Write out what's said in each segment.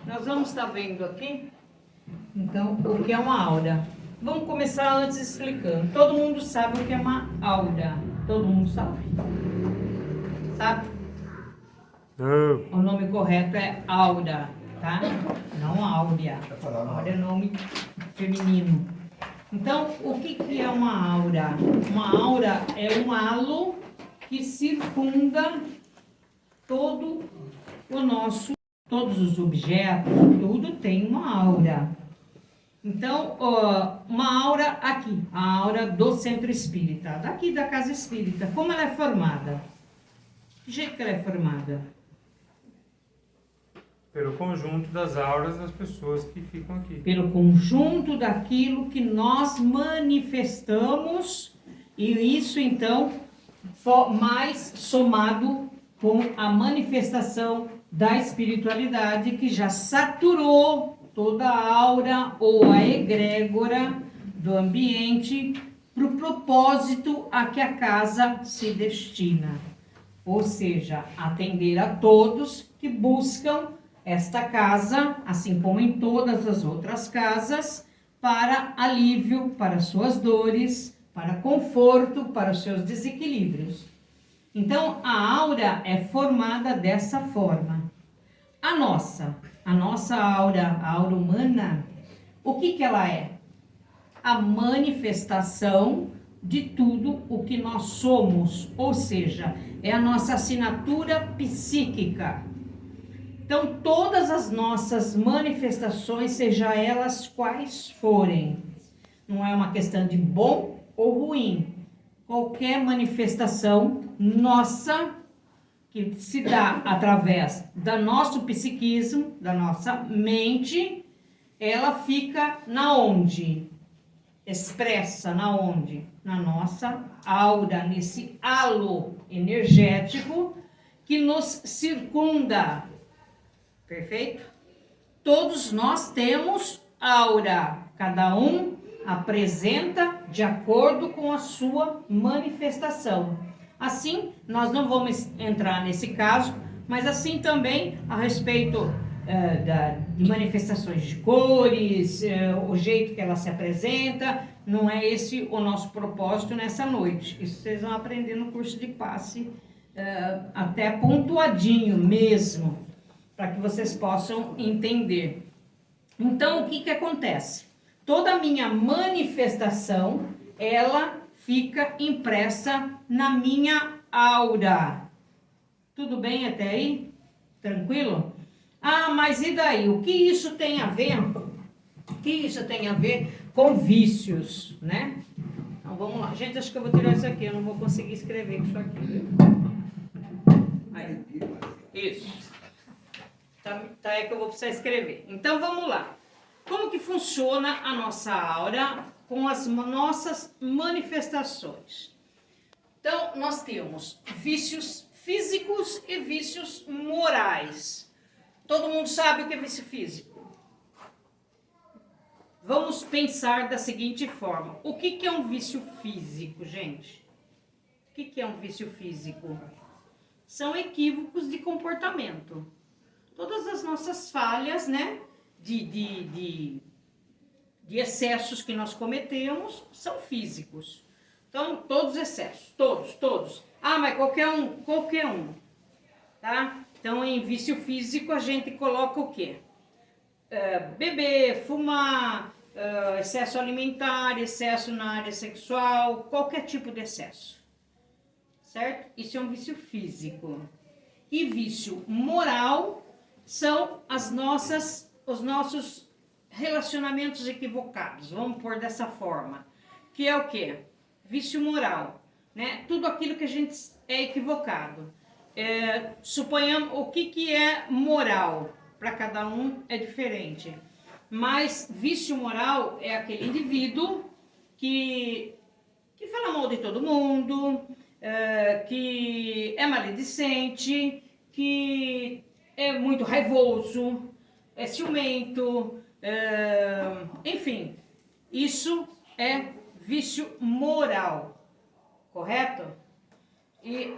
Nós vamos estar vendo aqui, então, o que é uma aura. Vamos começar antes explicando. Todo mundo sabe o que é uma aura. Todo mundo sabe? Sabe? O nome correto é aura, tá? Não áurea. Áurea é nome feminino. Então, o que é uma aura? Uma aura é um halo que circunda todo o nosso, todos os objetos, tudo tem uma aura. Então, uma aura aqui, a aura do centro espírita, daqui da casa espírita, como ela é formada? Que jeito que ela é formada? Pelo conjunto das auras das pessoas que ficam aqui. Pelo conjunto daquilo que nós manifestamos, e isso então mais somado com a manifestação da espiritualidade que já saturou toda a aura ou a egrégora do ambiente para o propósito a que a casa se destina. Ou seja, atender a todos que buscam esta casa, assim como em todas as outras casas, para alívio para suas dores, para conforto, para os seus desequilíbrios. Então, a aura é formada dessa forma. A nossa aura, a aura humana, o que ela é? A manifestação de tudo o que nós somos, ou seja, é a nossa assinatura psíquica. Então, todas as nossas manifestações, seja elas quais forem, não é uma questão de bom ou ruim, qualquer manifestação nossa que se dá através do nosso psiquismo, da nossa mente, ela fica na onde? Expressa na onde? Na nossa aura, nesse halo energético que nos circunda. Perfeito? Todos nós temos aura, cada um apresenta de acordo com a sua manifestação. Assim, nós não vamos entrar nesse caso, mas assim também a respeito de manifestações de cores, o jeito que ela se apresenta, não é esse o nosso propósito nessa noite. Isso vocês vão aprender no curso de passe, até pontuadinho mesmo, para que vocês possam entender. Então, o que acontece? Toda a minha manifestação, ela fica impressa na minha aura. Tudo bem até aí? Tranquilo? Ah, mas e daí? O que isso tem a ver? O que isso tem a ver com vícios, né? Então, vamos lá. Gente, acho que eu vou tirar isso aqui. Eu não vou conseguir escrever com isso aqui, viu? Aí. Isso. Tá, é que eu vou precisar escrever. Então, vamos lá. Como que funciona a nossa aura com as nossas manifestações? Então, nós temos vícios físicos e vícios morais. Todo mundo sabe o que é vício físico? Vamos pensar da seguinte forma. O que é um vício físico, gente? O que é um vício físico? São equívocos de comportamento. Todas as nossas falhas, né, de excessos que nós cometemos são físicos. Então, todos os excessos, todos. Ah, mas qualquer um, tá? Então, em vício físico, a gente coloca o quê? Beber, fumar, excesso alimentar, excesso na área sexual, qualquer tipo de excesso, certo? Isso é um vício físico. E vício moral são os nossos relacionamentos equivocados, vamos pôr dessa forma, que é o quê? Vício moral, né? Tudo aquilo que a gente é equivocado. Suponhamos, o que é moral? Para cada um é diferente, mas vício moral é aquele indivíduo que fala mal de todo mundo, que é maledicente, que é muito raivoso, é ciumento, enfim, isso é vício moral, correto? E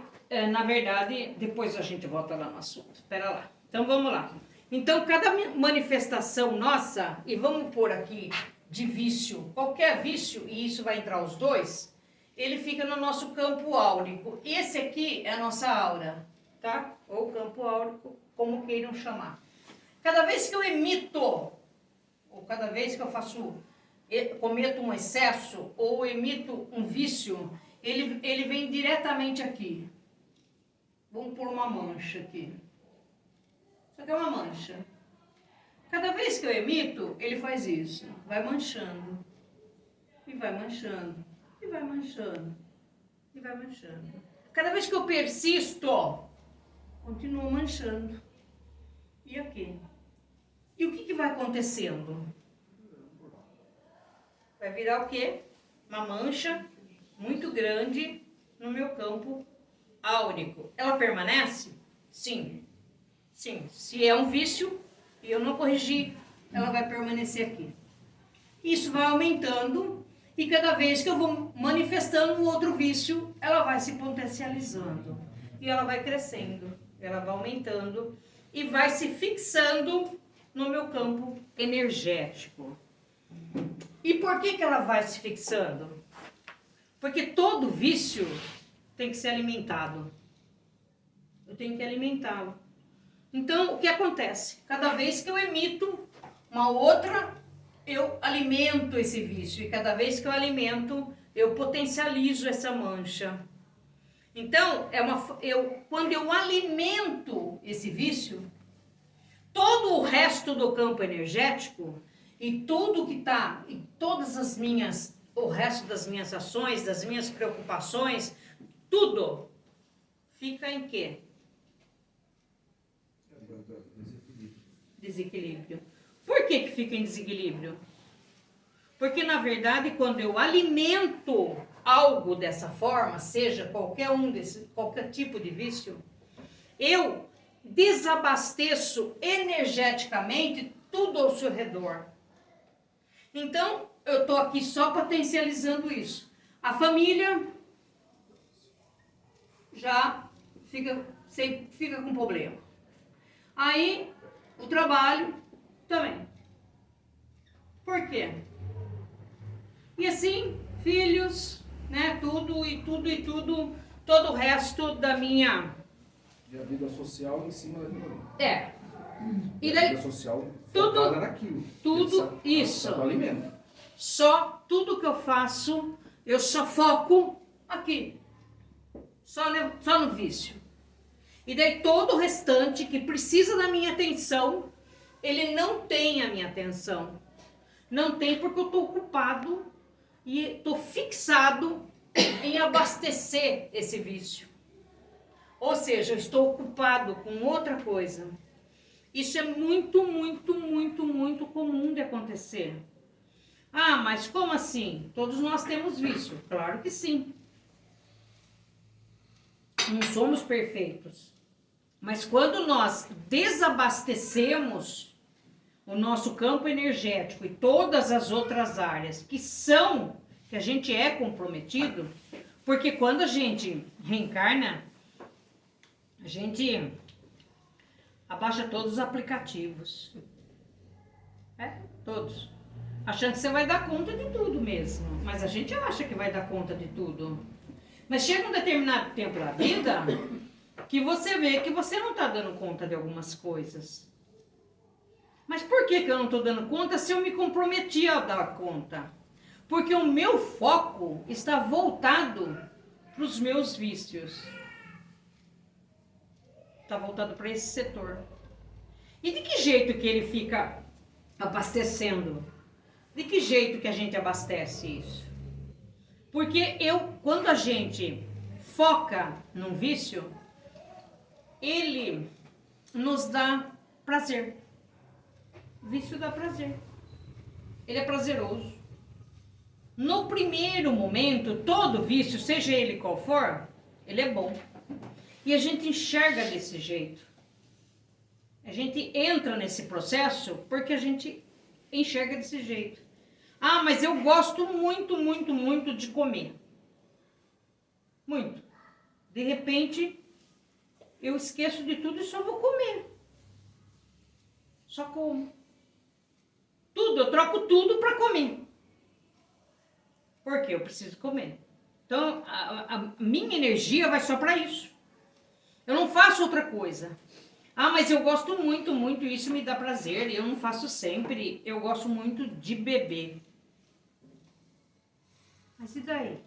na verdade, depois a gente volta lá no assunto. Espera lá. Então, vamos lá. Então, cada manifestação nossa, e vamos pôr aqui de vício, qualquer vício, e isso vai entrar os dois, ele fica no nosso campo áurico. Esse aqui é a nossa aura, tá? Ou campo áurico, como queiram chamar. Cada vez que eu emito, ou cada vez que eu cometo um excesso, ou emito um vício, ele vem diretamente aqui. Vamos pôr uma mancha aqui. Isso aqui é uma mancha. Cada vez que eu emito, ele faz isso. Vai manchando. E vai manchando. E vai manchando. E vai manchando. Cada vez que eu persisto, continua manchando. E aqui. E o que vai acontecendo? Vai virar o quê? Uma mancha muito grande no meu campo áurico. Ela permanece? Sim. Sim. Se é um vício e eu não corrigir, ela vai permanecer aqui. Isso vai aumentando e cada vez que eu vou manifestando um outro vício, ela vai se potencializando. E ela vai crescendo, ela vai aumentando e vai se fixando no meu campo energético. E por que ela vai se fixando? Porque todo vício tem que ser alimentado. Eu tenho que alimentá-lo. Então, o que acontece? Cada vez que eu emito uma outra, eu alimento esse vício. E cada vez que eu alimento, eu potencializo essa mancha. Então, quando eu alimento esse vício, todo o resto do campo energético e tudo que está, e o resto das minhas ações, das minhas preocupações, tudo fica em quê? Desequilíbrio. Por que fica em desequilíbrio? Porque, na verdade, quando eu alimento algo dessa forma, seja qualquer tipo de vício, eu desabasteço energeticamente tudo ao seu redor. Então, eu estou aqui só potencializando isso. A família já fica com problema. Aí, o trabalho também. Por quê? E assim, filhos, né, tudo, todo o resto da minha... E a vida social em cima daquilo. E a daí, vida social tudo, focada naquilo. Tudo isso. Do alimento. Só tudo que eu faço, eu só foco aqui. Só no vício. E daí todo o restante que precisa da minha atenção, ele não tem a minha atenção. Não tem porque eu estou ocupado e estou fixado em abastecer esse vício. Ou seja, eu estou ocupado com outra coisa. Isso é muito, muito, muito, muito comum de acontecer. Ah, mas como assim? Todos nós temos vício. Claro que sim. Não somos perfeitos. Mas quando nós desabastecemos o nosso campo energético e todas as outras áreas que a gente é comprometido, porque quando a gente reencarna, a gente abaixa todos os aplicativos. Todos. Achando que você vai dar conta de tudo mesmo. Mas a gente acha que vai dar conta de tudo. Mas chega um determinado tempo da vida que você vê que você não está dando conta de algumas coisas. Mas por que eu não estou dando conta se eu me comprometi a dar conta? Porque o meu foco está voltado para os meus vícios. Está voltado para esse setor. E de que jeito que ele fica abastecendo? De que jeito que a gente abastece isso? Porque quando a gente foca num vício, ele nos dá prazer. O vício dá prazer. Ele é prazeroso. No primeiro momento, todo vício, seja ele qual for, ele é bom. E a gente enxerga desse jeito. A gente entra nesse processo porque a gente enxerga desse jeito. Ah, mas eu gosto muito, muito, muito de comer. Muito. De repente, eu esqueço de tudo e só vou comer. Só como. Tudo, eu troco tudo para comer. Porque eu preciso comer. Então, a minha energia vai só para isso. Eu não faço outra coisa. Ah, mas eu gosto muito, muito, isso me dá prazer. Eu não faço sempre. Eu gosto muito de beber. Mas e daí?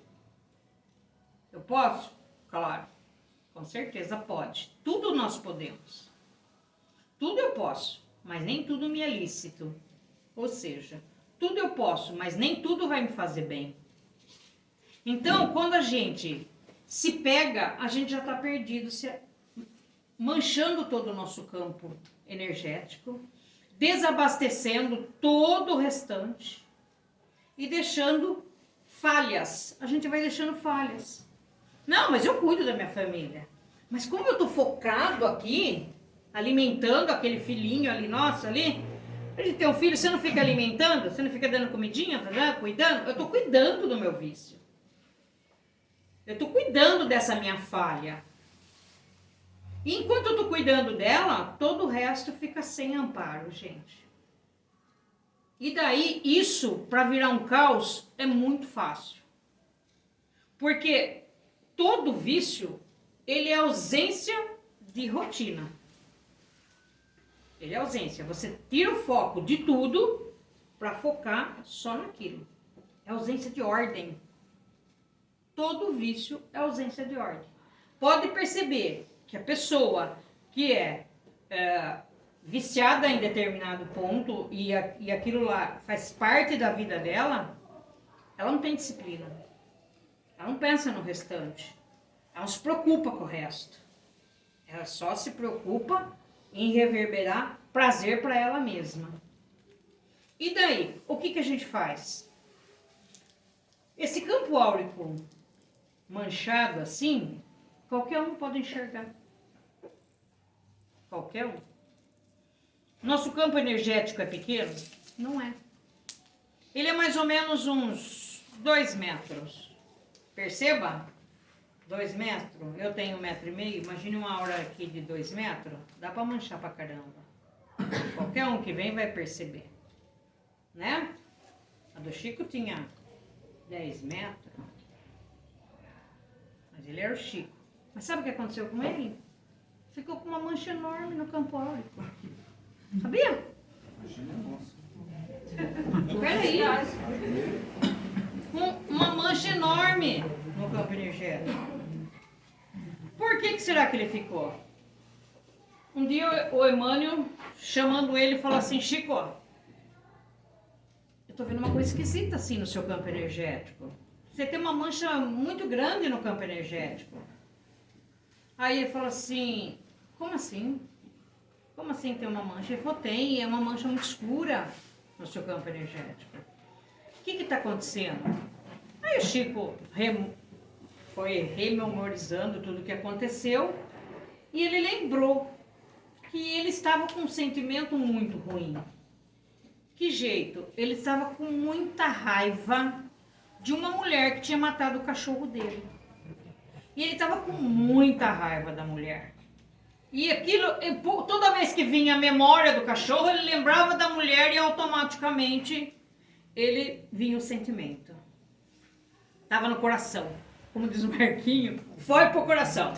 Eu posso? Claro. Com certeza pode. Tudo nós podemos. Tudo eu posso, mas nem tudo me é lícito. Ou seja, tudo eu posso, mas nem tudo vai me fazer bem. Então, quando a gente se pega, a gente já está perdido, manchando todo o nosso campo energético, desabastecendo todo o restante e deixando falhas. A gente vai deixando falhas. Não, mas eu cuido da minha família. Mas como eu estou focado aqui, alimentando aquele filhinho ali, nossa, ali, a gente tem um filho, você não fica alimentando? Você não fica dando comidinha, tá, cuidando? Eu estou cuidando do meu vício. Eu estou cuidando dessa minha falha. E enquanto eu estou cuidando dela, todo o resto fica sem amparo, gente. E daí, isso, para virar um caos, é muito fácil. Porque todo vício, ele é ausência de rotina. Ele é ausência. Você tira o foco de tudo para focar só naquilo. É ausência de ordem. Todo vício é ausência de ordem. Pode perceber que a pessoa que é viciada em determinado ponto e aquilo lá faz parte da vida dela, ela não tem disciplina. Ela não pensa no restante. Ela não se preocupa com o resto. Ela só se preocupa em reverberar prazer para ela mesma. E daí, o que a gente faz? Esse campo áurico manchado assim, qualquer um pode enxergar. Qualquer um. Nosso campo energético é pequeno? Não é. Ele é mais ou menos uns 2 metros. Perceba? 2 metros. Eu tenho 1,5 metro. Imagine uma aura aqui de 2 metros. Dá para manchar pra caramba. Qualquer um que vem vai perceber. Né? A do Chico tinha 10 metros. Mas ele era o Chico. Mas sabe o que aconteceu com ele? Ficou com uma mancha enorme no campo áurico. Sabia? Peraí. Uma mancha enorme no campo energético. Por que será que ele ficou? Um dia o Emmanuel, chamando ele, falou assim: Chico, eu tô vendo uma coisa esquisita assim no seu campo energético. Você tem uma mancha muito grande no campo energético. Aí ele falou assim: como assim? Como assim tem uma mancha? Ele falou: tem, é uma mancha muito escura no seu campo energético. O que está acontecendo? Aí o Chico foi rememorizando tudo o que aconteceu e ele lembrou que ele estava com um sentimento muito ruim. Que jeito? Ele estava com muita raiva de uma mulher que tinha matado o cachorro dele. E ele estava com muita raiva da mulher. E aquilo, toda vez que vinha a memória do cachorro, ele lembrava da mulher e automaticamente ele vinha o sentimento. Estava no coração. Como diz o Marquinho, foi pro coração.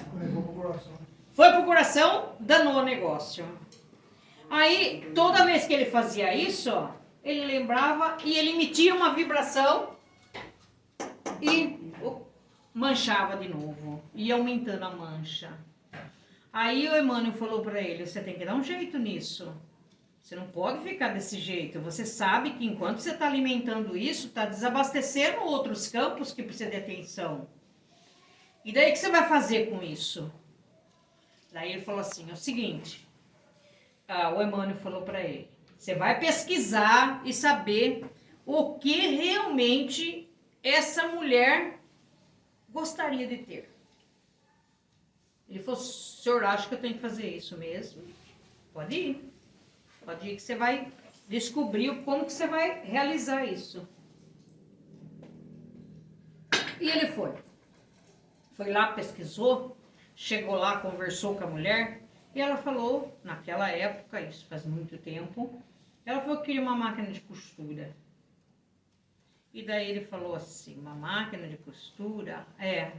Foi pro coração, danou o negócio. Aí, toda vez que ele fazia isso, ele lembrava e ele emitia uma vibração e manchava de novo. Ia aumentando a mancha. Aí o Emmanuel falou para ele: você tem que dar um jeito nisso. Você não pode ficar desse jeito. Você sabe que enquanto você está alimentando isso, está desabastecendo outros campos que precisam de atenção. E daí o que você vai fazer com isso? Daí ele falou assim: é o seguinte. O Emmanuel falou para ele: você vai pesquisar e saber o que realmente essa mulher gostaria de ter. Ele falou: o senhor acha que eu tenho que fazer isso mesmo? Pode ir. Pode ir que você vai descobrir como que você vai realizar isso. E ele foi. Foi lá, pesquisou, chegou lá, conversou com a mulher, e ela falou, naquela época, isso faz muito tempo, ela falou que queria uma máquina de costura. E daí ele falou assim, uma máquina de costura? É.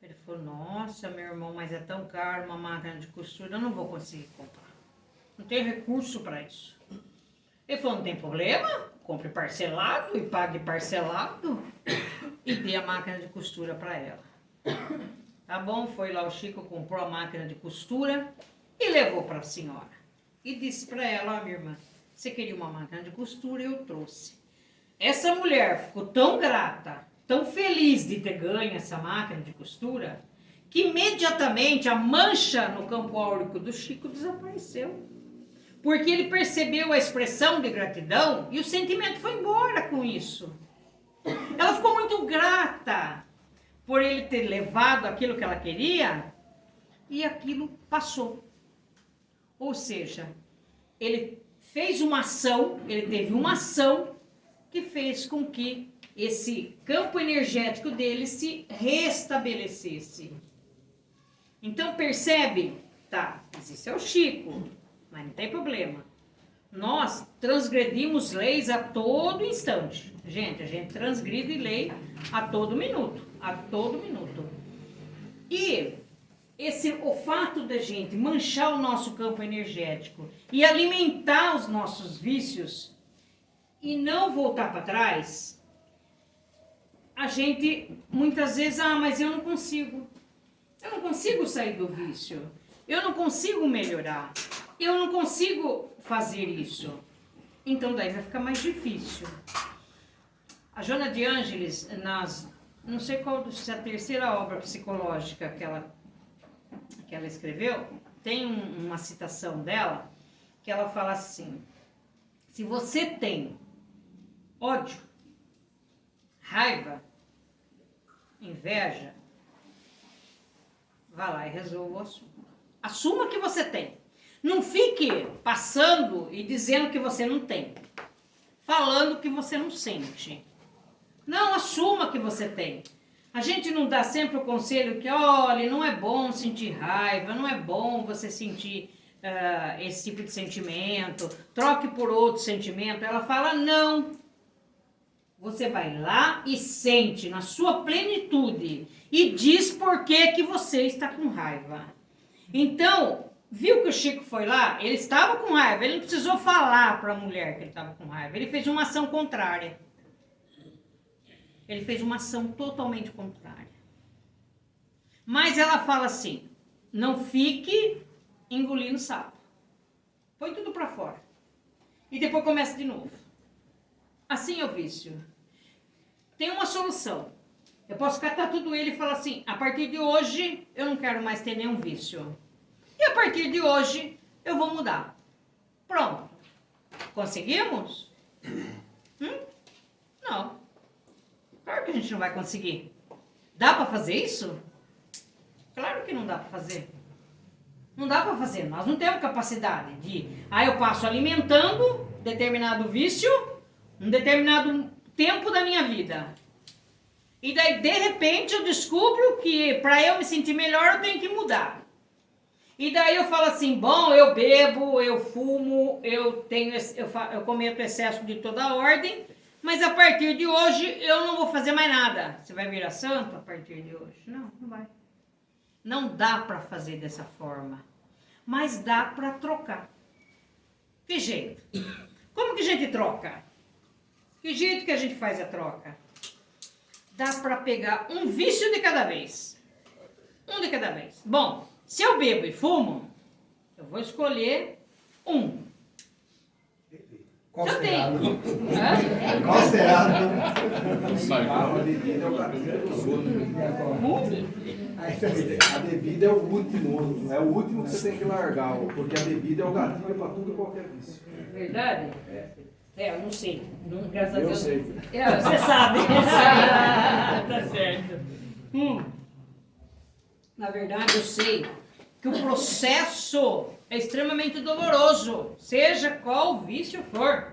Ele falou, nossa, meu irmão, mas é tão caro uma máquina de costura, eu não vou conseguir comprar. Não tenho recurso para isso. Ele falou, não tem problema, compre parcelado e pague parcelado. E dê a máquina de costura para ela. Tá bom, foi lá o Chico, comprou a máquina de costura e levou para a senhora. E disse para ela, ó, minha irmã, você queria uma máquina de costura, eu trouxe. Essa mulher ficou tão grata, tão feliz de ter ganho essa máquina de costura, que imediatamente a mancha no campo áurico do Chico desapareceu. Porque ele percebeu a expressão de gratidão e o sentimento foi embora com isso. Ela ficou muito grata por ele ter levado aquilo que ela queria e aquilo passou. Ou seja, ele fez uma ação, ele teve uma ação que fez com que esse campo energético dele se restabelecesse. Então percebe, tá, mas isso é o Chico, mas não tem problema. Nós transgredimos leis a todo instante. Gente, a gente transgride lei a todo minuto, a todo minuto. E o fato da gente manchar o nosso campo energético e alimentar os nossos vícios e não voltar para trás, a gente muitas vezes, mas eu não consigo sair do vício, eu não consigo melhorar, eu não consigo fazer isso. Então daí vai ficar mais difícil. A Joana de Ângeles, não sei qual, se é a terceira obra psicológica que ela escreveu, tem uma citação dela, que ela fala assim, se você tem ódio, raiva, inveja, vá lá e resolva o assunto. Assuma que você tem. Não fique passando e dizendo que você não tem. Falando que você não sente. Não, assuma que você tem. A gente não dá sempre o conselho que, olha, não é bom sentir raiva, não é bom você sentir esse tipo de sentimento, troque por outro sentimento. Ela fala, não. Você vai lá e sente na sua plenitude e diz por que você está com raiva. Então, viu que o Chico foi lá? Ele estava com raiva, ele não precisou falar para a mulher que ele estava com raiva. Ele fez uma ação contrária. Ele fez uma ação totalmente contrária. Mas ela fala assim, não fique engolindo sapo. Põe tudo para fora. E depois começa de novo. Assim é o vício. Tem uma solução. Eu posso catar tudo ele e falar assim, a partir de hoje eu não quero mais ter nenhum vício. E a partir de hoje eu vou mudar. Pronto. Conseguimos? Não. Claro que a gente não vai conseguir. Dá para fazer isso? Claro que não dá para fazer. Não dá para fazer. Nós não temos capacidade de... eu passo alimentando determinado vício um determinado tempo da minha vida. E daí, de repente, eu descubro que para eu me sentir melhor, eu tenho que mudar. E daí eu falo assim, bom, eu bebo, eu fumo, eu cometo excesso de toda ordem, mas a partir de hoje eu não vou fazer mais nada. Você vai virar santo a partir de hoje? Não, não vai. Não dá para fazer dessa forma, mas dá para trocar. Que jeito? Como que a gente troca? Que jeito que a gente faz a troca? Dá para pegar um vício de cada vez. Um de cada vez. Bom, se eu bebo e fumo, eu vou escolher um. Qual eu será? tenho. Qual será? A bebida é o gatilho dos outros. A bebida é o último. É o último que você tem que largar. Porque a bebida é o gatilho para tudo e qualquer vício. Verdade? Eu não sei. Graças a Eu Deus. sei. Você sabe. Tá certo. Na verdade, eu sei que o processo é extremamente doloroso, seja qual vício for,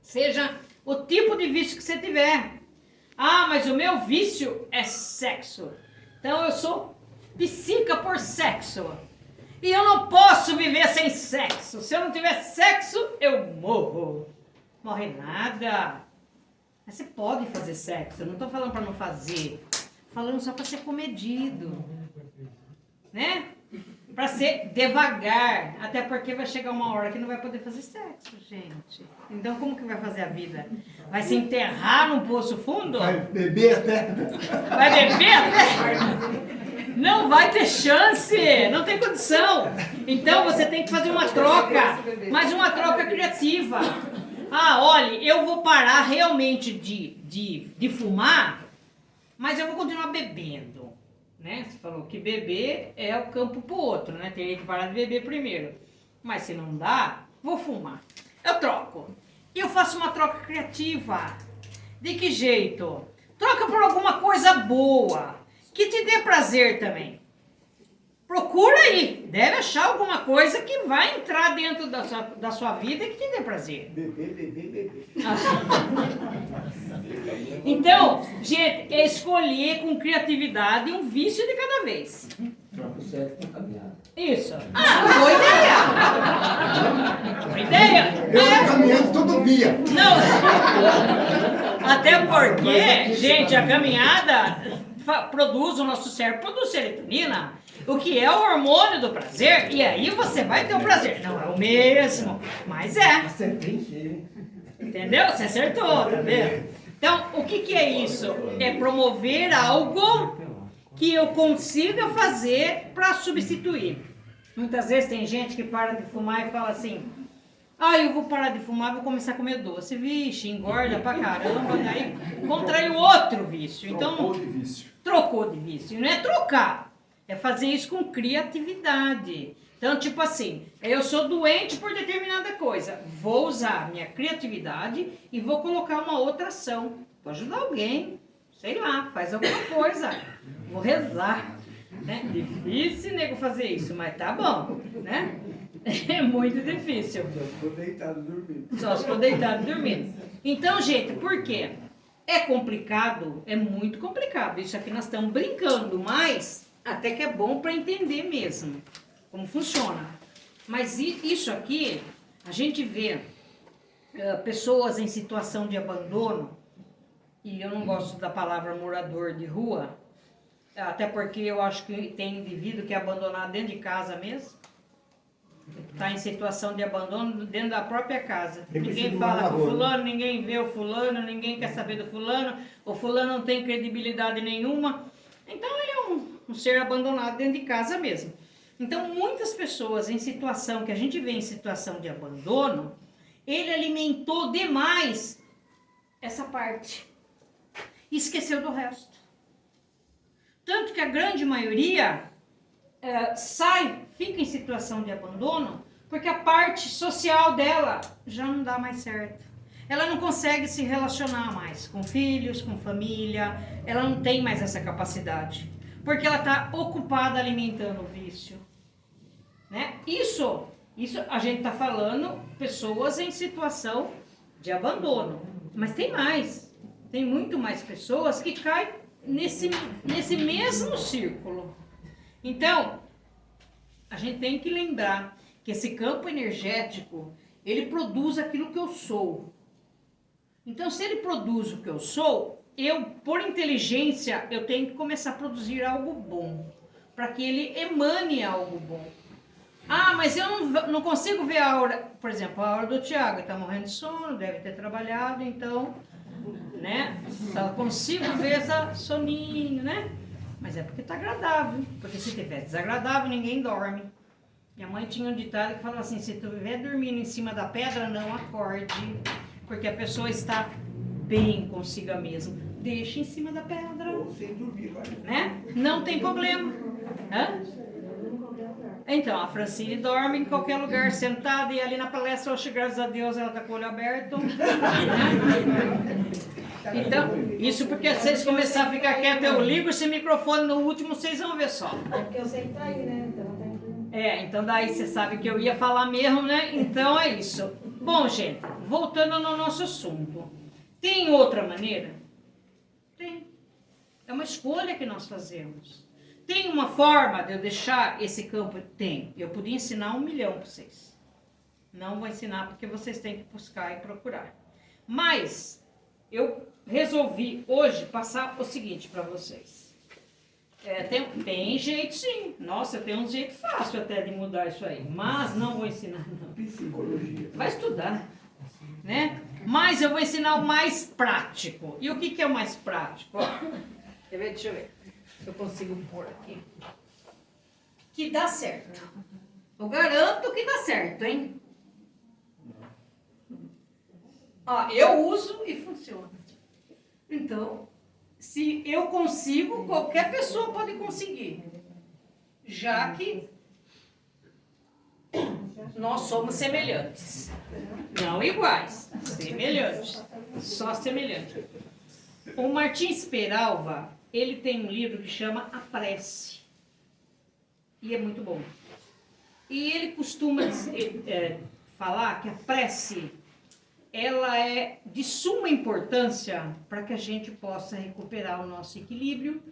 seja o tipo de vício que você tiver. Mas o meu vício é sexo. Então eu sou psica por sexo. E eu não posso viver sem sexo. Se eu não tiver sexo, eu morro. Morre nada. Mas você pode fazer sexo. Eu não estou falando para não fazer. Falando só para ser comedido. Né? Para ser devagar. Até porque vai chegar uma hora que não vai poder fazer sexo, gente. Então como que vai fazer a vida? Vai se enterrar num poço fundo? Vai beber até. Vai beber até? Não vai ter chance, não tem condição. Então você tem que fazer uma troca, mas uma troca criativa. Ah, olha, eu vou parar realmente de fumar, mas eu vou continuar bebendo. Né? Você falou que beber é o campo pro outro, né? Teria que parar de beber primeiro. Mas se não dá, vou fumar. Eu troco. E eu faço uma troca criativa. De que jeito? Troca por alguma coisa boa, que te dê prazer também. Procura aí, deve achar alguma coisa que vai entrar dentro da sua vida e que te dê prazer. Beber. Então, gente, é escolher com criatividade um vício de cada vez. Troca o sexo com caminhada. Isso. Ah, boa ideia. Boa ideia. Eu caminhando todo dia. Não. Até porque, gente, a caminhada o nosso cérebro produz serotonina, o que é o hormônio do prazer, e aí você vai ter o prazer. Não é o mesmo, mas é. Acertei cheio. Entendeu? Você acertou, tá vendo? Então, o que é isso? É promover algo que eu consiga fazer para substituir. Muitas vezes tem gente que para de fumar e fala assim: ah, eu vou parar de fumar, vou começar a comer doce. Vixe, engorda pra caramba, aí contrai outro vício. Então, Trocou de vício. Trocou de vício. Não é trocar, é fazer isso com criatividade. Então, tipo assim, eu sou doente por determinada coisa, vou usar minha criatividade e vou colocar uma outra ação. Vou ajudar alguém, sei lá, faz alguma coisa. Vou rezar. Né? Difícil, nego, fazer isso, mas tá bom, né? É muito difícil. Só se for deitado dormindo. Só se for deitado dormindo. Então, gente, por quê? É complicado, é muito complicado. Isso aqui nós estamos brincando, mas até que é bom para entender mesmo como funciona. Mas isso aqui, a gente vê pessoas em situação de abandono, e eu não gosto da palavra morador de rua, até porque eu acho que tem indivíduo que é abandonado dentro de casa mesmo. Está em situação de abandono dentro da própria casa. Ninguém fala com o fulano, ninguém vê o fulano, ninguém quer saber do fulano, o fulano não tem credibilidade nenhuma. Então ele é um ser abandonado dentro de casa mesmo. Então muitas pessoas em situação, que a gente vê em situação de abandono, ele alimentou demais essa parte e esqueceu do resto. Tanto que a grande maioria fica em situação de abandono, porque a parte social dela já não dá mais certo. Ela não consegue se relacionar mais com filhos, com família, ela não tem mais essa capacidade, porque ela está ocupada alimentando o vício. Né? Isso a gente está falando pessoas em situação de abandono, mas tem mais, tem muito mais pessoas que caem nesse mesmo círculo. Então, a gente tem que lembrar que esse campo energético, ele produz aquilo que eu sou. Então, se ele produz o que eu sou, eu, por inteligência, eu tenho que começar a produzir algo bom, para que ele emane algo bom. Ah, mas eu não consigo ver a aura, por exemplo, a aura do Tiago, está morrendo de sono, deve ter trabalhado, então, né, só consigo ver essa soninho, né? Mas é porque está agradável, porque se tiver desagradável, ninguém dorme. Minha mãe tinha um ditado que falava assim: se tu estiver dormindo em cima da pedra, não acorde, porque a pessoa está bem consigo mesma. Deixa em cima da pedra. Ou sem dormir, vai. Né? Não tem problema. Hã? Então, a Francine dorme em qualquer lugar, sentada, e ali na palestra, hoje, graças a Deus, ela está com o olho aberto. Então, isso porque vocês começarem a ficar quietos, eu ligo esse microfone no último, vocês vão ver só. É porque eu sei que tá aí, né? Então tem que... Então daí você sabe que eu ia falar mesmo, né? Então é isso. Bom, gente, voltando no nosso assunto. Tem outra maneira? Tem. É uma escolha que nós fazemos. Tem uma forma de eu deixar esse campo? Tem. Eu podia ensinar 1 milhão para vocês. Não vou ensinar porque vocês têm que buscar e procurar. Mas eu resolvi hoje passar o seguinte para vocês. Tem jeito sim. Nossa, eu tenho um jeito fácil até de mudar isso aí. Mas não vou ensinar não. Psicologia. Vai estudar, né? Mas eu vou ensinar o mais prático. E o que é o mais prático? Ó, quer ver? Deixa eu ver se eu consigo pôr aqui. Que dá certo. Eu garanto que dá certo, hein? Ó, eu uso e funciona. Então, se eu consigo, qualquer pessoa pode conseguir. Já que nós somos semelhantes. Não iguais, semelhantes. Só semelhantes. O Martins Peralva, ele tem um livro que chama A Prece. E é muito bom. E ele costuma falar que a prece, ela é de suma importância para que a gente possa recuperar o nosso equilíbrio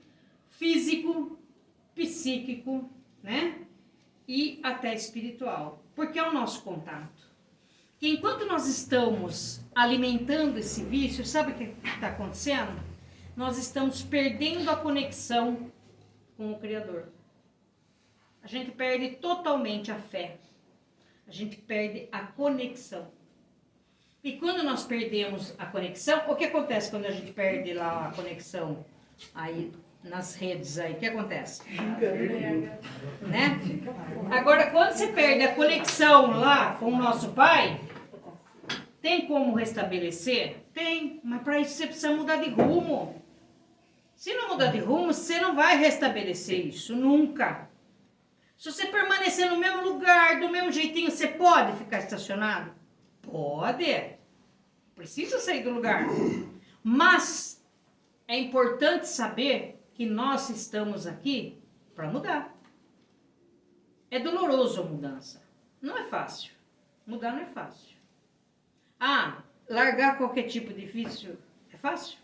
físico, psíquico, né? E até espiritual. Porque é o nosso contato. E enquanto nós estamos alimentando esse vício, sabe o que está acontecendo? Nós estamos perdendo a conexão com o Criador. A gente perde totalmente a fé. A gente perde a conexão. E quando nós perdemos a conexão, o que acontece quando a gente perde lá a conexão aí nas redes aí? O que acontece? Né? Agora, quando você perde a conexão lá com o nosso Pai, tem como restabelecer? Tem, mas para isso você precisa mudar de rumo. Se não mudar de rumo, você não vai restabelecer isso, nunca. Se você permanecer no mesmo lugar, do mesmo jeitinho, você pode ficar estacionado? Pode. Precisa sair do lugar. Mas é importante saber que nós estamos aqui para mudar. É doloroso a mudança. Não é fácil. Mudar não é fácil. Largar qualquer tipo de vício é fácil?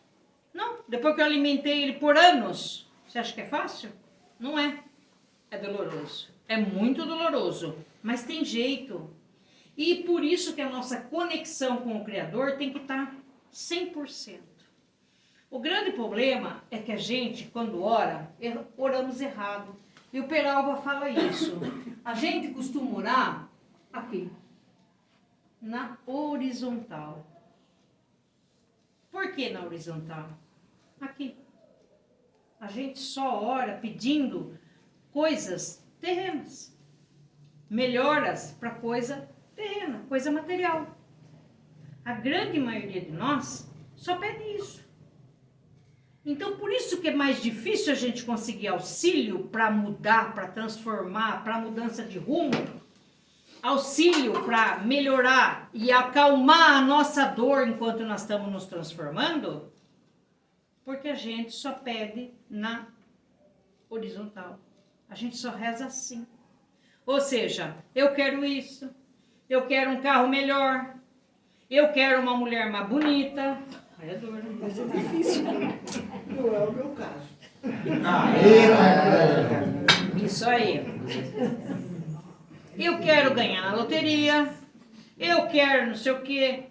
Não. Depois que eu alimentei ele por anos, você acha que é fácil? Não é. É doloroso. É muito doloroso. Mas tem jeito. E por isso que a nossa conexão com o Criador tem que estar 100%. O grande problema é que a gente, quando ora, oramos errado. E o Peralva fala isso. A gente costuma orar aqui, na horizontal. Por que na horizontal? Aqui. A gente só ora pedindo coisas terrenas. Melhoras para coisa terrena, coisa material. A grande maioria de nós só pede isso. Então, por isso que é mais difícil a gente conseguir auxílio para mudar, para transformar, para mudança de rumo. Auxílio para melhorar e acalmar a nossa dor enquanto nós estamos nos transformando. Porque a gente só pede na horizontal. A gente só reza assim. Ou seja, eu quero isso. Eu quero um carro melhor. Eu quero uma mulher mais bonita. Aí é dor, né? Mas é difícil. Não é o meu caso. Isso aí. Eu quero ganhar na loteria. Eu quero não sei o quê.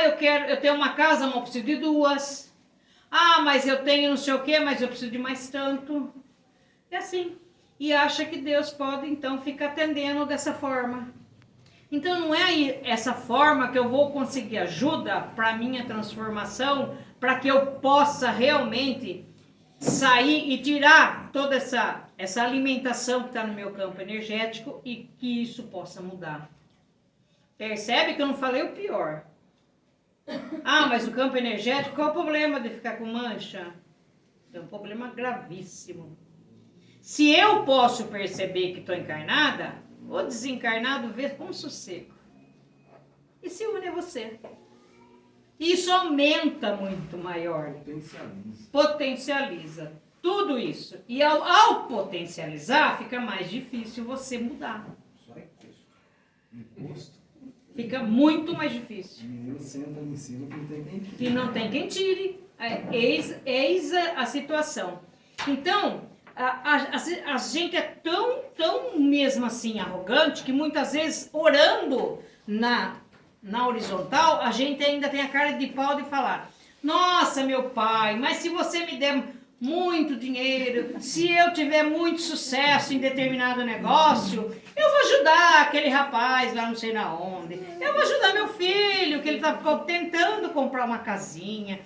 Eu tenho uma casa, mas eu preciso de 2. Mas eu tenho não sei o quê, mas eu preciso de mais tanto. É assim. E acha que Deus pode, então, ficar atendendo dessa forma. Então, não é essa forma que eu vou conseguir ajuda para a minha transformação, para que eu possa realmente sair e tirar toda essa alimentação que está no meu campo energético e que isso possa mudar. Percebe que eu não falei o pior. Mas o campo energético, qual é o problema de ficar com mancha? É um problema gravíssimo. Se eu posso perceber que estou encarnada, o desencarnado vê com sossego. E se une a você. Isso aumenta muito maior. Potencializa. Tudo isso. E ao potencializar, fica mais difícil você mudar. Só imposto. Fica muito mais difícil. O menino senta em cima que não tem quem tire. Que não tem quem tire. Eis a situação. Então, A gente é tão mesmo assim arrogante que muitas vezes orando na horizontal, a gente ainda tem a cara de pau de falar: nossa, meu pai, mas se você me der muito dinheiro, se eu tiver muito sucesso em determinado negócio, eu vou ajudar aquele rapaz lá não sei na onde, eu vou ajudar meu filho, que ele está tentando comprar uma casinha,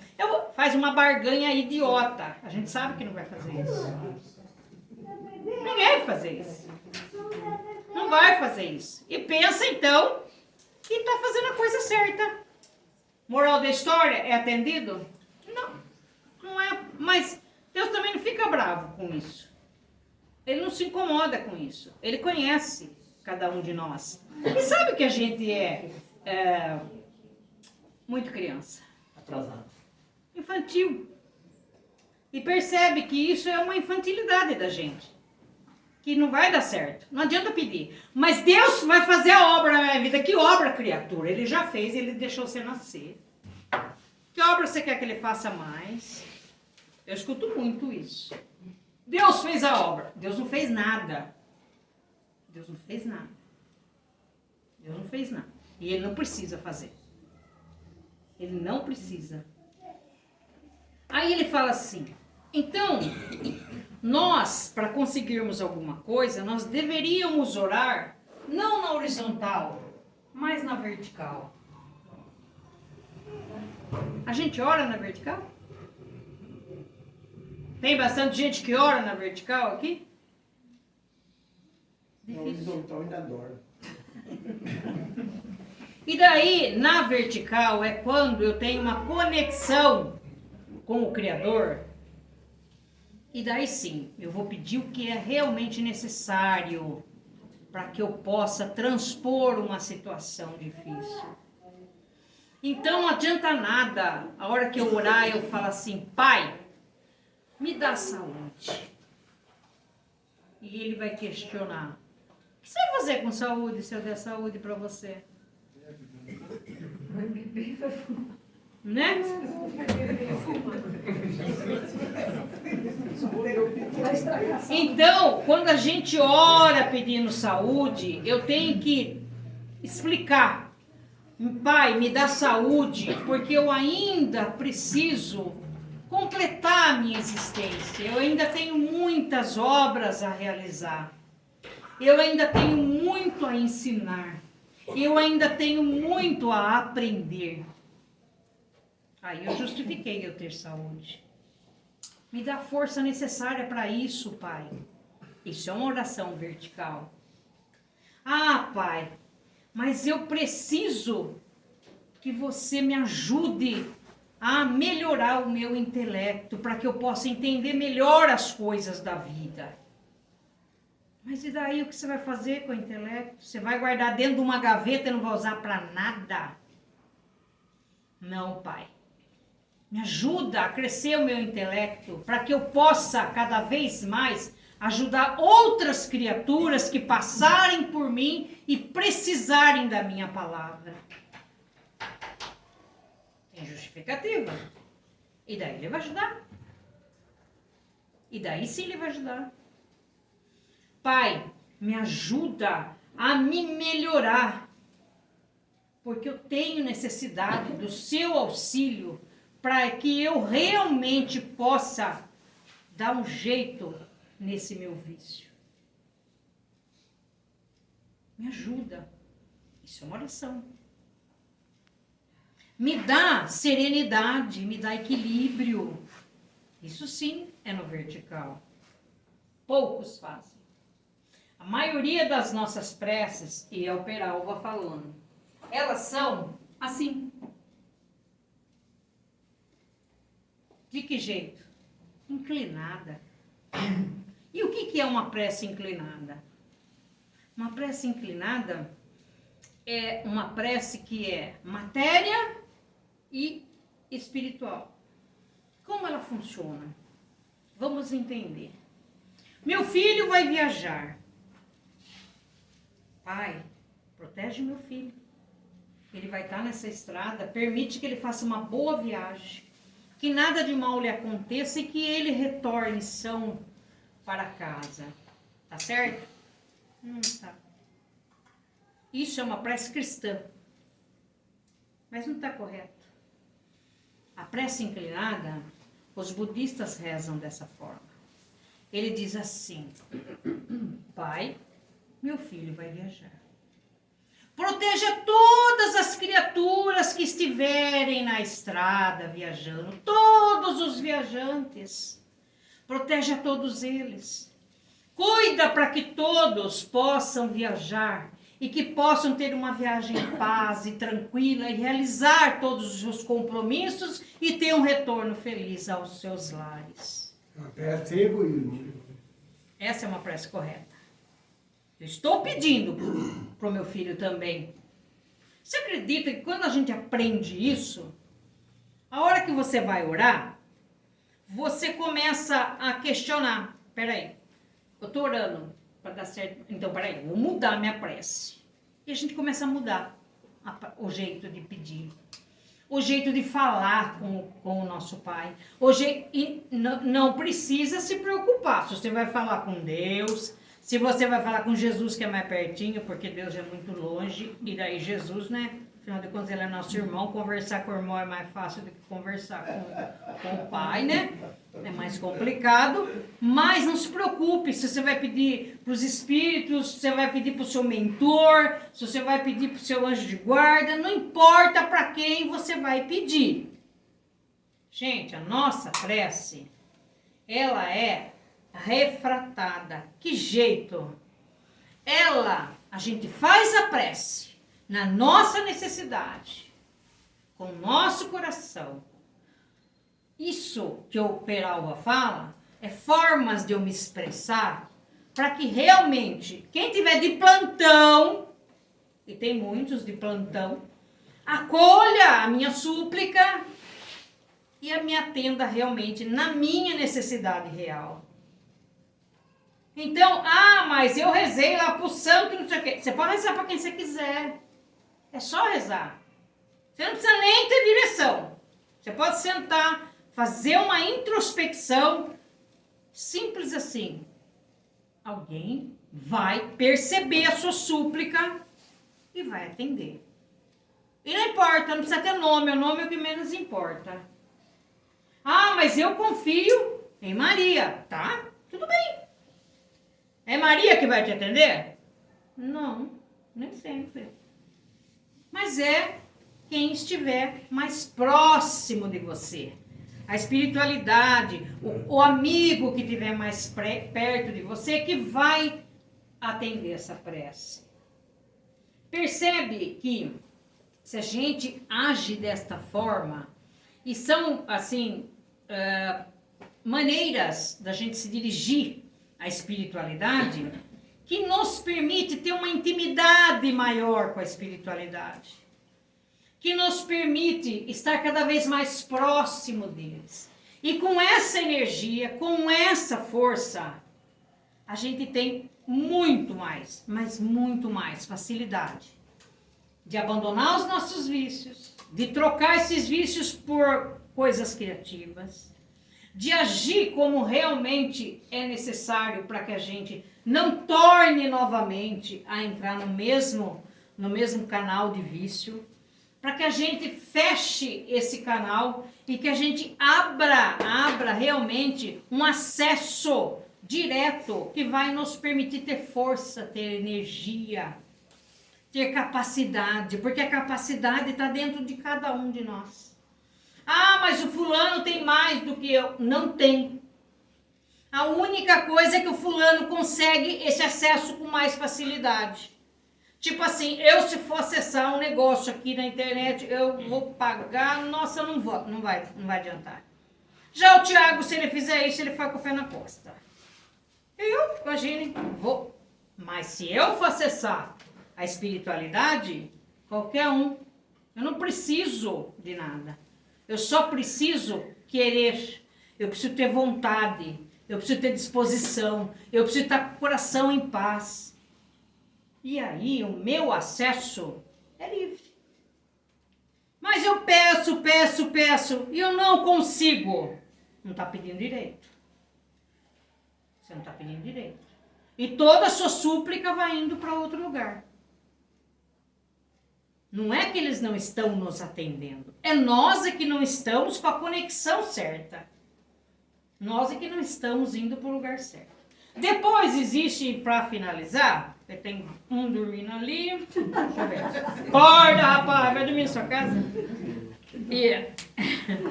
faz uma barganha idiota. A gente sabe que não vai fazer isso. Ninguém vai fazer isso. Não vai fazer isso. E pensa então que está fazendo a coisa certa. Moral da história, é atendido? Não é, mas Deus também não fica bravo com isso. Ele não se incomoda com isso. Ele conhece cada um de nós. E sabe que a gente é muito criança. Atrasado. Infantil. E percebe que isso é uma infantilidade da gente. Que não vai dar certo. Não adianta pedir. Mas Deus vai fazer a obra na minha vida. Que obra, criatura? Ele já fez, ele deixou você nascer. Que obra você quer que ele faça mais? Eu escuto muito isso. Deus fez a obra. Deus não fez nada. Deus não fez nada. Deus não fez nada. E ele não precisa fazer. Ele não precisa. Aí ele fala assim: então, nós, para conseguirmos alguma coisa, nós deveríamos orar não na horizontal, mas na vertical. A gente ora na vertical? Tem bastante gente que ora na vertical aqui? Na horizontal ainda dorme. E daí, na vertical, é quando eu tenho uma conexão com o Criador. E daí sim, eu vou pedir o que é realmente necessário para que eu possa transpor uma situação difícil. Então não adianta nada, a hora que eu orar, eu falo assim: Pai, me dá saúde. E ele vai questionar: o que você vai fazer com saúde se eu der saúde para você? Né? Então, quando a gente ora pedindo saúde, eu tenho que explicar: Pai, me dá saúde, porque eu ainda preciso completar a minha existência. Eu ainda tenho muitas obras a realizar. Eu ainda tenho muito a ensinar. Eu ainda tenho muito a aprender. Aí eu justifiquei eu ter saúde. Me dá a força necessária para isso, Pai. Isso é uma oração vertical. Ah, Pai, mas eu preciso que você me ajude a melhorar o meu intelecto para que eu possa entender melhor as coisas da vida. Mas e daí o que você vai fazer com o intelecto? Você vai guardar dentro de uma gaveta e não vai usar para nada? Não, Pai. Me ajuda a crescer o meu intelecto para que eu possa cada vez mais ajudar outras criaturas que passarem por mim e precisarem da minha palavra. Tem justificativa. E daí ele vai ajudar. E daí sim ele vai ajudar. Pai, me ajuda a me melhorar, porque eu tenho necessidade do seu auxílio para que eu realmente possa dar um jeito nesse meu vício. Me ajuda. Isso é uma oração. Me dá serenidade, me dá equilíbrio. Isso sim é no vertical. Poucos fazem. A maioria das nossas preces, e é o Peralva falando, elas são assim. De que jeito? Inclinada. E o que é uma prece inclinada? Uma prece inclinada é uma prece que é matéria e espiritual. Como ela funciona? Vamos entender. Meu filho vai viajar. Pai, protege meu filho. Ele vai estar nessa estrada, permite que ele faça uma boa viagem, que nada de mal lhe aconteça e que ele retorne são para casa. Tá certo? Não tá. Isso é uma prece cristã. Mas não está correto. A prece inclinada, os budistas rezam dessa forma. Ele diz assim: Pai, meu filho vai viajar. Proteja todas as criaturas que estiverem na estrada viajando, todos os viajantes. Proteja todos eles. Cuida para que todos possam viajar e que possam ter uma viagem em paz e tranquila e realizar todos os seus compromissos e ter um retorno feliz aos seus lares. Prece sem egoísmo. Essa é uma prece correta. Eu estou pedindo para o meu filho também. Você acredita que quando a gente aprende isso, a hora que você vai orar, você começa a questionar. Peraí, eu estou orando para dar certo. Então, peraí, vou mudar minha prece. E a gente começa a mudar o jeito de pedir, o jeito de falar com o nosso Pai. E não precisa se preocupar se você vai falar com Deus, se você vai falar com Jesus, que é mais pertinho, porque Deus é muito longe, e daí Jesus, né? Afinal de contas, ele é nosso irmão. Conversar com o irmão é mais fácil do que conversar com o pai, né? É mais complicado. Mas não se preocupe se você vai pedir para os espíritos, se você vai pedir para o seu mentor, se você vai pedir para o seu anjo de guarda, não importa para quem você vai pedir. Gente, a nossa prece, ela é refratada. Que jeito? A gente faz a prece na nossa necessidade, com o nosso coração. Isso que o Peralva fala é formas de eu me expressar para que realmente quem tiver de plantão, e tem muitos de plantão, acolha a minha súplica e me atenda realmente na minha necessidade real. Então, mas eu rezei lá pro santo, não sei o quê. Você pode rezar para quem você quiser. É só rezar. Você não precisa nem ter direção. Você pode sentar, fazer uma introspecção, simples assim. Alguém vai perceber a sua súplica e vai atender. E não importa, não precisa ter nome, o nome é o que menos importa. Mas eu confio em Maria, tá? Tudo bem. É Maria que vai te atender? Não, nem sempre. Mas é quem estiver mais próximo de você. A espiritualidade, o amigo que estiver mais perto de você que vai atender essa prece. Percebe que se a gente age desta forma, e são assim maneiras da gente se dirigir à espiritualidade, que nos permite ter uma intimidade maior com a espiritualidade, que nos permite estar cada vez mais próximo deles. E com essa energia, com essa força, a gente tem muito mais, mas muito mais facilidade de abandonar os nossos vícios, de trocar esses vícios por coisas criativas, de agir como realmente é necessário para que a gente não torne novamente a entrar no mesmo canal de vício, para que a gente feche esse canal e que a gente abra realmente um acesso direto que vai nos permitir ter força, ter energia, ter capacidade, porque a capacidade está dentro de cada um de nós. Mas o fulano tem mais do que eu. Não tem. A única coisa é que o fulano consegue esse acesso com mais facilidade. Tipo assim, eu se for acessar um negócio aqui na internet, eu vou pagar, nossa, não vai adiantar. Já o Thiago, se ele fizer isso, ele vai com o pé na costa. Eu, imagine, vou. Mas se eu for acessar a espiritualidade, qualquer um, eu não preciso de nada. Eu só preciso querer, eu preciso ter vontade, eu preciso ter disposição, eu preciso estar com o coração em paz. E aí o meu acesso é livre. Mas eu peço e eu não consigo. Não está pedindo direito. Você não está pedindo direito. E toda a sua súplica vai indo para outro lugar. Não é que eles não estão nos atendendo. É nós é que não estamos com a conexão certa. Nós é que não estamos indo para o lugar certo. Depois existe, para finalizar, tem um dormindo ali. Deixa eu ver. Acorda, rapaz, vai dormir na sua casa?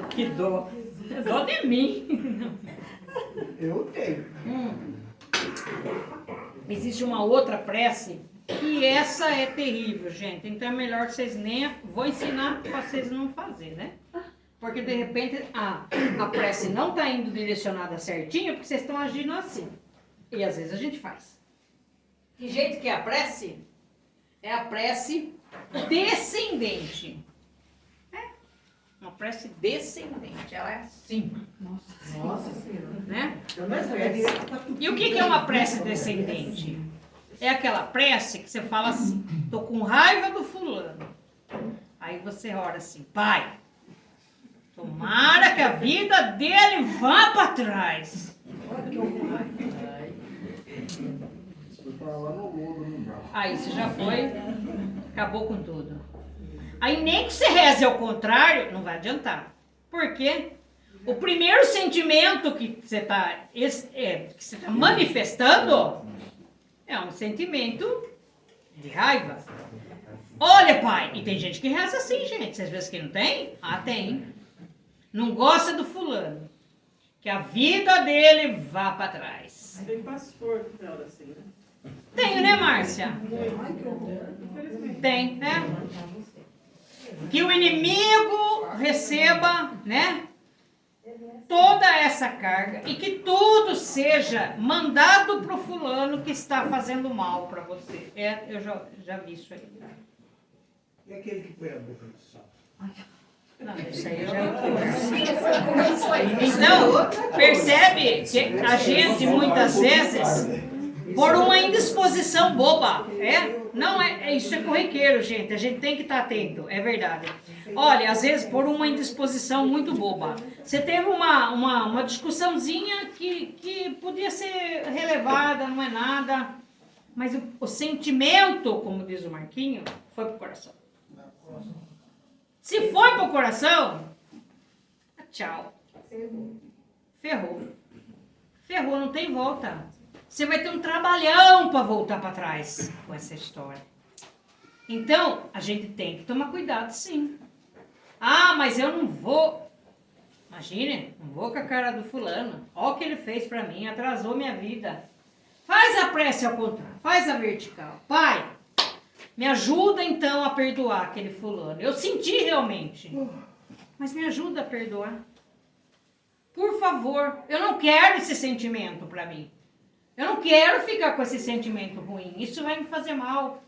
Que dó. Dó de mim. Eu tenho. Existe uma outra prece e essa é terrível, gente. Então é melhor vocês nem... Vou ensinar para vocês não fazerem, né? Porque de repente a prece não está indo direcionada certinho porque vocês estão agindo assim. E às vezes a gente faz. Que jeito que é a prece? É a prece descendente. É uma prece descendente. Ela é assim. Nossa Senhora. Né? Mas E o que é uma prece descendente? É aquela prece que você fala assim, tô com raiva do fulano. Aí você ora assim, Pai, tomara que a vida dele vá para trás. Olha que horror. Aí você já foi, acabou com tudo. Aí nem que você reze ao contrário, não vai adiantar. Por quê? O primeiro sentimento que você está manifestando é um sentimento de raiva. Olha, pai, e tem gente que reza assim, gente. Vocês veem que não tem? Ah, tem. Não gosta do fulano. Que a vida dele vá para trás. Tem pastor que fala assim, né? Tem, né, Márcia? Tem, né? Que o inimigo receba, né? Toda essa carga e que tudo seja mandado pro fulano que está fazendo mal para você. Eu já vi isso aí. E aquele que põe a boca no sapo? Não, isso aí já Então, percebe que a gente muitas vezes, por uma indisposição boba, não é, isso é corriqueiro, gente, a gente tem que estar atento, é verdade. Olha, às vezes por uma indisposição muito boba. Você teve uma discussãozinha que podia ser relevada, não é nada, mas o sentimento, como diz o Marquinho, foi pro coração. Se foi pro coração, tchau. Ferrou. Ferrou, não tem volta. Você vai ter um trabalhão para voltar para trás com essa história. Então, a gente tem que tomar cuidado, sim. Ah, mas eu não vou. Imagine, não vou com a cara do fulano. Olha o que ele fez para mim, atrasou minha vida. Faz a prece ao contrário, faz a vertical. Pai, me ajuda então a perdoar aquele fulano. Eu senti realmente, mas me ajuda a perdoar. Por favor, eu não quero esse sentimento para mim. Eu não quero ficar com esse sentimento ruim. Isso vai me fazer mal.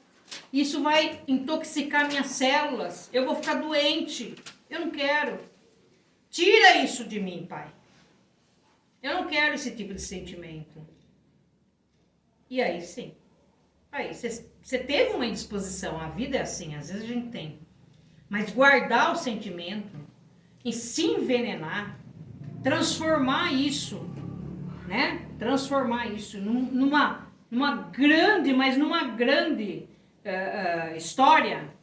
Isso vai intoxicar minhas células. Eu vou ficar doente. Eu não quero. Tira isso de mim, Pai. Eu não quero esse tipo de sentimento. E aí sim. Aí você teve uma indisposição. A vida é assim, às vezes a gente tem. Mas guardar o sentimento e se envenenar, transformar isso, né? Transformar isso numa grande, mas numa grande história,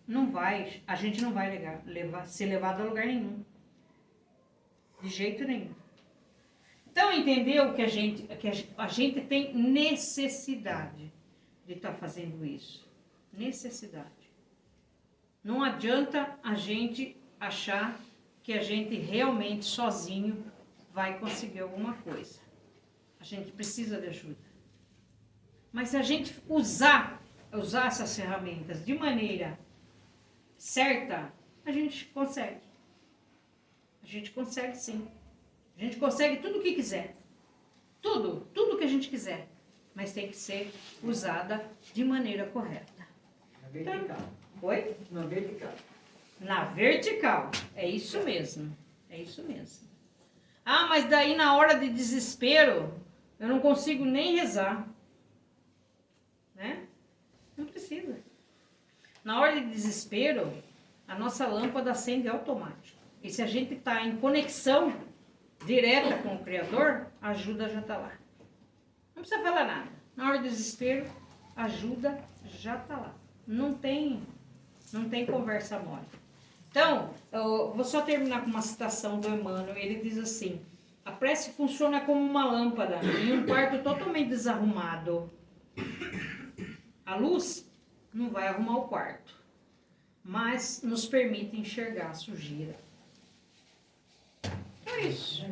não vai, a gente não vai ser levado a lugar nenhum. De jeito nenhum. Então, entendeu que a gente tem necessidade de estar fazendo isso. Necessidade. Não adianta a gente achar que a gente realmente sozinho vai conseguir alguma coisa. A gente precisa de ajuda. Mas se a gente usar essas ferramentas de maneira certa, a gente consegue. A gente consegue sim. A gente consegue tudo o que quiser. Tudo que a gente quiser. Mas tem que ser usada de maneira correta. Na vertical. Oi? Na vertical. Na vertical. É isso mesmo. É isso mesmo. Ah, mas daí na hora de desespero, eu não consigo nem rezar. Né? Não precisa. Na hora de desespero, a nossa lâmpada acende automático. E se a gente está em conexão direta com o Criador, a ajuda já está lá. Não precisa falar nada. Na hora do desespero, ajuda já tá lá. Não tem conversa mole. Então, eu vou só terminar com uma citação do Emmanuel. Ele diz assim: a prece funciona como uma lâmpada em um quarto totalmente desarrumado. A luz não vai arrumar o quarto, mas nos permite enxergar a sujeira. É isso.